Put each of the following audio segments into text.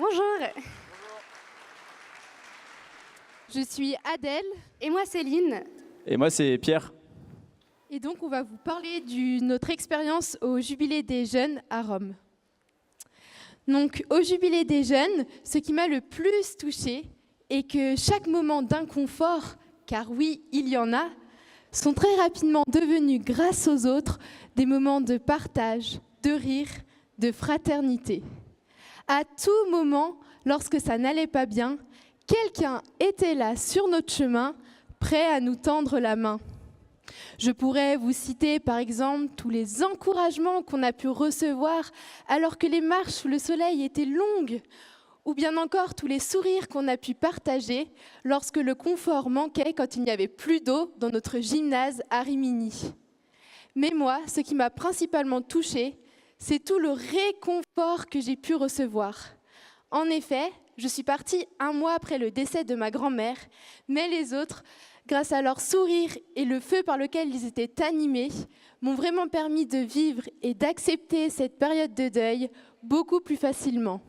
Bonjour. Je suis Adèle. Et moi, Céline. Et moi, c'est Pierre. Et donc, on va vous parler de notre expérience au Jubilé des Jeunes à Rome. Donc, au Jubilé des Jeunes, ce qui m'a le plus touchée est que chaque moment d'inconfort, car oui, il y en a, sont très rapidement devenus, grâce aux autres, des moments de partage, de rire, de fraternité. À tout moment, lorsque ça n'allait pas bien, quelqu'un était là sur notre chemin, prêt à nous tendre la main. Je pourrais vous citer par exemple tous les encouragements qu'on a pu recevoir alors que les marches sous le soleil étaient longues, ou bien encore tous les sourires qu'on a pu partager lorsque le confort manquait quand il n'y avait plus d'eau dans notre gymnase à Rimini. Mais moi, ce qui m'a principalement touchée, c'est tout le réconfort que j'ai pu recevoir. En effet, je suis partie 1 mois après le décès de ma grand-mère, mais les autres, grâce à leur sourire et le feu par lequel ils étaient animés, m'ont vraiment permis de vivre et d'accepter cette période de deuil beaucoup plus facilement.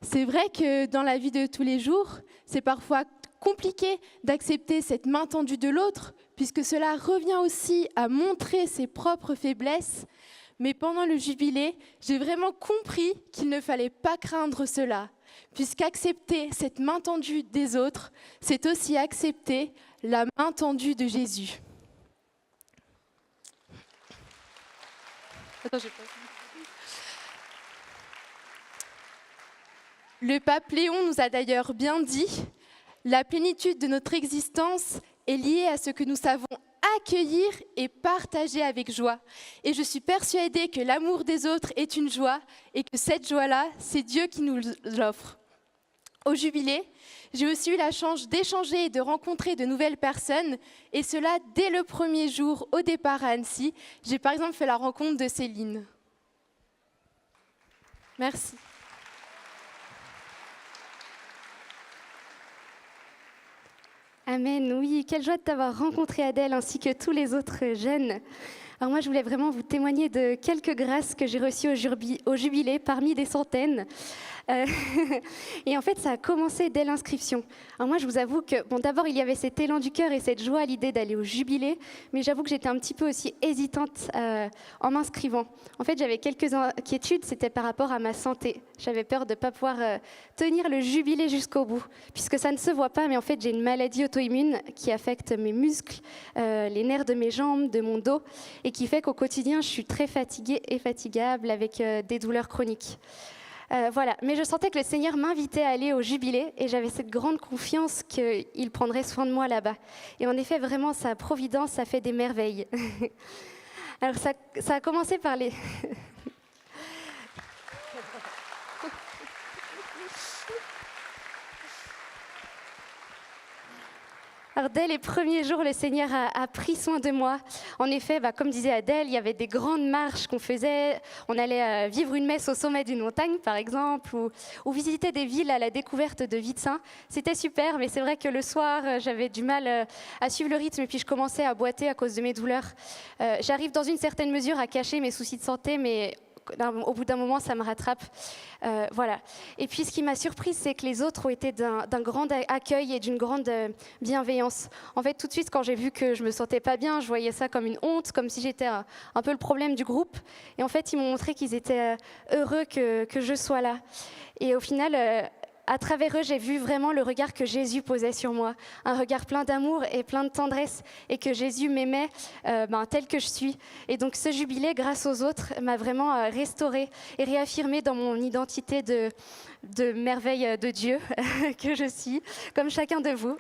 C'est vrai que dans la vie de tous les jours, c'est parfois compliqué d'accepter cette main tendue de l'autre, puisque cela revient aussi à montrer ses propres faiblesses. Mais pendant le jubilé, j'ai vraiment compris qu'il ne fallait pas craindre cela, puisqu'accepter cette main tendue des autres, c'est aussi accepter la main tendue de Jésus. Le pape Léon nous a d'ailleurs bien dit « La plénitude de notre existence est liée à ce que nous savons accueillir et partager avec joie. Et je suis persuadée que l'amour des autres est une joie et que cette joie-là, c'est Dieu qui nous l'offre. » Au Jubilé, j'ai aussi eu la chance d'échanger et de rencontrer de nouvelles personnes, et cela dès le premier jour au départ à Annecy. J'ai par exemple fait la rencontre de Céline. Merci. Amen, oui, quelle joie de t'avoir rencontré Adèle ainsi que tous les autres jeunes. Alors moi, je voulais vraiment vous témoigner de quelques grâces que j'ai reçues au Jubilé parmi des centaines. Et en fait, ça a commencé dès l'inscription. Alors moi, je vous avoue que, bon, d'abord, il y avait cet élan du cœur et cette joie à l'idée d'aller au Jubilé, mais j'avoue que j'étais un petit peu aussi hésitante en m'inscrivant. En fait, j'avais quelques inquiétudes, c'était par rapport à ma santé. J'avais peur de ne pas pouvoir tenir le Jubilé jusqu'au bout, puisque ça ne se voit pas, mais en fait, j'ai une maladie auto-immune qui affecte mes muscles, les nerfs de mes jambes, de mon dos, et qui fait qu'au quotidien, je suis très fatiguée et fatigable avec des douleurs chroniques. Voilà. Mais je sentais que le Seigneur m'invitait à aller au Jubilé et j'avais cette grande confiance qu'il prendrait soin de moi là-bas. Et en effet, vraiment, sa providence, ça fait des merveilles. Alors ça a commencé par les... Alors, dès les premiers jours, le Seigneur a pris soin de moi. En effet, comme disait Adèle, il y avait des grandes marches qu'on faisait. On allait vivre une messe au sommet d'une montagne, par exemple, ou visiter des villes à la découverte de vies de saints. C'était super, mais c'est vrai que le soir, j'avais du mal à suivre le rythme et puis je commençais à boiter à cause de mes douleurs. J'arrive dans une certaine mesure à cacher mes soucis de santé, mais au bout d'un moment, ça me rattrape. Voilà. Et puis, ce qui m'a surprise, c'est que les autres ont été d'un grand accueil et d'une grande bienveillance. En fait, tout de suite, quand j'ai vu que je me sentais pas bien, je voyais ça comme une honte, comme si j'étais un peu le problème du groupe. Et en fait, ils m'ont montré qu'ils étaient heureux que je sois là. Et au final... à travers eux, j'ai vu vraiment le regard que Jésus posait sur moi, un regard plein d'amour et plein de tendresse, et que Jésus m'aimait tel que je suis. Et donc ce jubilé, grâce aux autres, m'a vraiment restaurée et réaffirmée dans mon identité de merveille de Dieu que je suis, comme chacun de vous.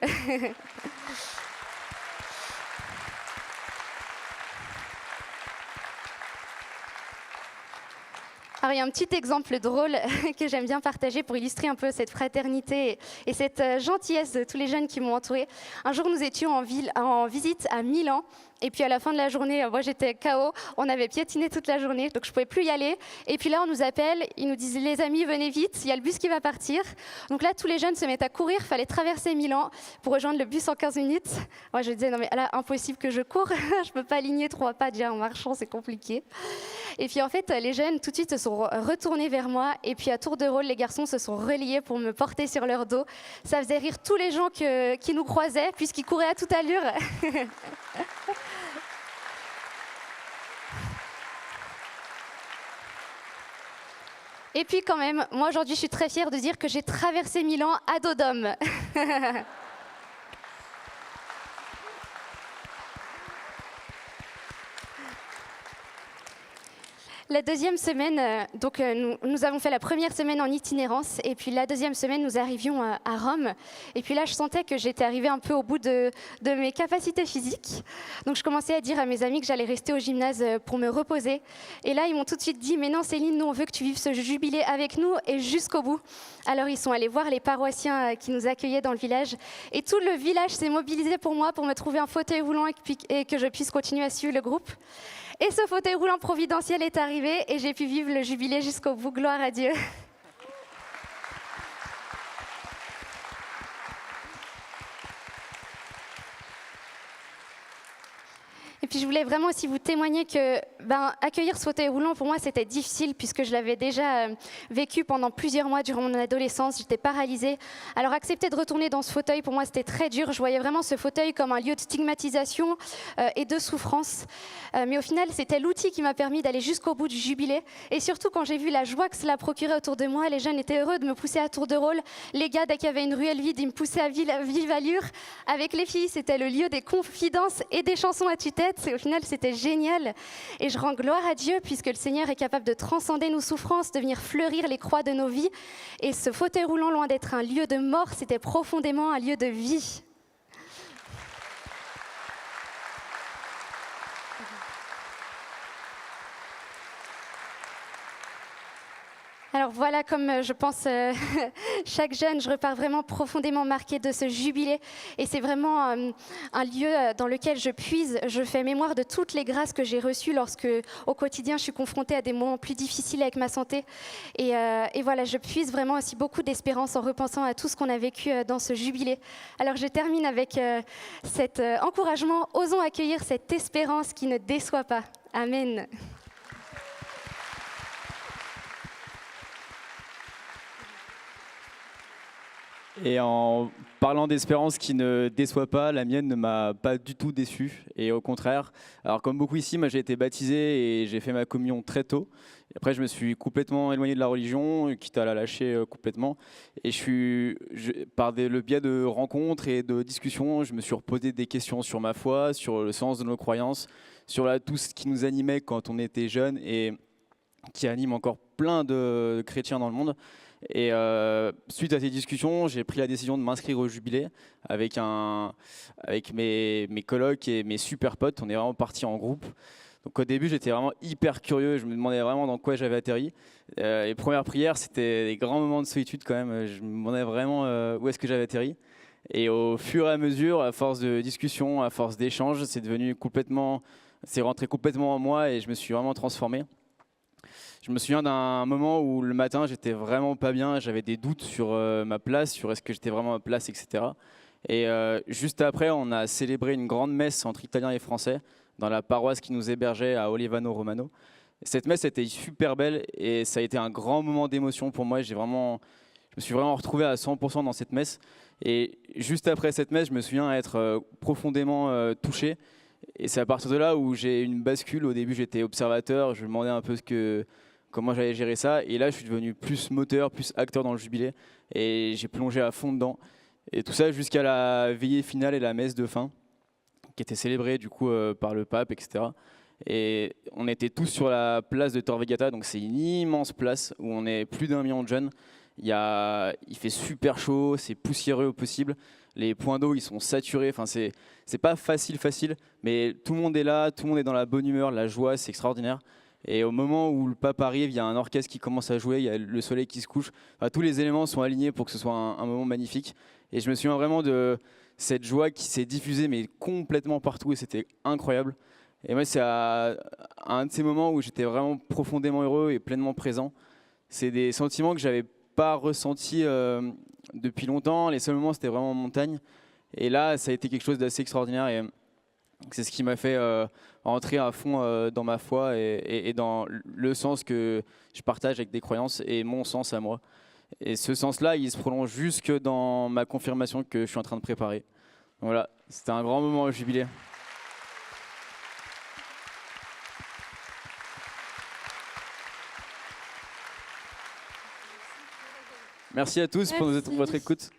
Alors, il y a un petit exemple drôle que j'aime bien partager pour illustrer un peu cette fraternité et cette gentillesse de tous les jeunes qui m'ont entourée. Un jour, nous étions en visite à Milan Et puis à la fin de la journée, moi j'étais KO, on avait piétiné toute la journée, donc je ne pouvais plus y aller. Et puis là, on nous appelle, ils nous disent les amis, venez vite, il y a le bus qui va partir. Donc là, tous les jeunes se mettent à courir, il fallait traverser Milan pour rejoindre le bus en 15 minutes. Moi je disais, non mais là, impossible que je cours, je ne peux pas aligner 3 pas déjà en marchant, c'est compliqué. Et puis en fait, les jeunes tout de suite se sont retournés vers moi. Et puis à tour de rôle, les garçons se sont reliés pour me porter sur leur dos. Ça faisait rire tous les gens qui nous croisaient, puisqu'ils couraient à toute allure. Et puis quand même, moi aujourd'hui, je suis très fière de dire que j'ai traversé Milan à dos d'homme. La deuxième semaine, nous avons fait la première semaine en itinérance et puis la deuxième semaine, nous arrivions à Rome. Et puis là, je sentais que j'étais arrivée un peu au bout de mes capacités physiques. Donc je commençais à dire à mes amis que j'allais rester au gymnase pour me reposer. Et là, ils m'ont tout de suite dit « Mais non Céline, nous on veut que tu vives ce jubilé avec nous et jusqu'au bout ». Alors ils sont allés voir les paroissiens qui nous accueillaient dans le village. Et tout le village s'est mobilisé pour moi, pour me trouver un fauteuil roulant et que je puisse continuer à suivre le groupe. Et ce fauteuil roulant providentiel est arrivé et j'ai pu vivre le jubilé jusqu'au bout. Gloire à Dieu. Et puis je voulais vraiment aussi vous témoigner que accueillir ce fauteuil roulant, pour moi, c'était difficile puisque je l'avais déjà vécu pendant plusieurs mois durant mon adolescence. J'étais paralysée. Alors accepter de retourner dans ce fauteuil, pour moi, c'était très dur. Je voyais vraiment ce fauteuil comme un lieu de stigmatisation et de souffrance. Mais au final, c'était l'outil qui m'a permis d'aller jusqu'au bout du jubilé. Et surtout, quand j'ai vu la joie que cela procurait autour de moi, les jeunes étaient heureux de me pousser à tour de rôle. Les gars, dès qu'il y avait une ruelle vide, ils me poussaient à vive allure. Avec les filles, c'était le lieu des confidences et des chansons à tue-tête. Et au final, c'était génial. Et je rends gloire à Dieu puisque le Seigneur est capable de transcender nos souffrances, de venir fleurir les croix de nos vies. Et ce fauteuil roulant, loin d'être un lieu de mort, c'était profondément un lieu de vie. Alors voilà, comme je pense chaque jeune, je repars vraiment profondément marquée de ce jubilé. Et c'est vraiment un lieu dans lequel je puise, je fais mémoire de toutes les grâces que j'ai reçues lorsque, au quotidien, je suis confrontée à des moments plus difficiles avec ma santé. Et voilà, je puise vraiment aussi beaucoup d'espérance en repensant à tout ce qu'on a vécu dans ce jubilé. Alors je termine avec cet encouragement. Osons accueillir cette espérance qui ne déçoit pas. Amen. Et en parlant d'espérance qui ne déçoit pas, la mienne ne m'a pas du tout déçu. Et au contraire, alors comme beaucoup ici, moi j'ai été baptisé et j'ai fait ma communion très tôt. Et après, je me suis complètement éloigné de la religion, quitte à la lâcher complètement. Et par le biais de rencontres et de discussions, je me suis reposé des questions sur ma foi, sur le sens de nos croyances, sur tout ce qui nous animait quand on était jeune et qui anime encore plein de chrétiens dans le monde. Et suite à ces discussions, j'ai pris la décision de m'inscrire au jubilé avec mes colocs et mes super potes. On est vraiment partis en groupe. Donc au début, j'étais vraiment hyper curieux. Je me demandais vraiment dans quoi j'avais atterri. Les premières prières, c'était des grands moments de solitude quand même. Je me demandais vraiment où est-ce que j'avais atterri. Et au fur et à mesure, à force de discussions, à force d'échanges, c'est rentré complètement en moi et je me suis vraiment transformé. Je me souviens d'un moment où le matin, j'étais vraiment pas bien, j'avais des doutes sur ma place, sur est-ce que j'étais vraiment à ma place, etc. Et juste après, on a célébré une grande messe entre Italiens et Français dans la paroisse qui nous hébergeait à Olivano Romano. Cette messe était super belle et ça a été un grand moment d'émotion pour moi. Je me suis vraiment retrouvé à 100% dans cette messe. Et juste après cette messe, je me souviens être profondément touché. Et c'est à partir de là où j'ai une bascule. Au début, j'étais observateur, je me demandais un peu comment j'allais gérer ça. Et là, je suis devenu plus moteur, plus acteur dans le jubilé. Et j'ai plongé à fond dedans. Et tout ça jusqu'à la veillée finale et la messe de fin, qui était célébrée du coup par le pape, etc. Et on était tous sur la place de Tor Vergata, donc c'est une immense place où on est plus d'1 million de jeunes. Il fait super chaud, c'est poussiéreux au possible. Les points d'eau, ils sont saturés. Enfin, c'est pas facile, mais tout le monde est là, tout le monde est dans la bonne humeur, la joie, c'est extraordinaire. Et au moment où le pape arrive, il y a un orchestre qui commence à jouer, il y a le soleil qui se couche. Enfin, tous les éléments sont alignés pour que ce soit un moment magnifique. Et je me souviens vraiment de cette joie qui s'est diffusée mais complètement partout et c'était incroyable. Et moi, c'est à un de ces moments où j'étais vraiment profondément heureux et pleinement présent. C'est des sentiments que j'avais pas ressentis depuis longtemps. Les seuls moments, c'était vraiment en montagne. Et là, ça a été quelque chose d'assez extraordinaire. Et c'est ce qui m'a fait rentrer à fond dans ma foi et dans le sens que je partage avec des croyances et mon sens à moi. Et ce sens-là, il se prolonge jusque dans ma confirmation que je suis en train de préparer. Voilà, c'était un grand moment au jubilé. Merci à tous pour votre écoute.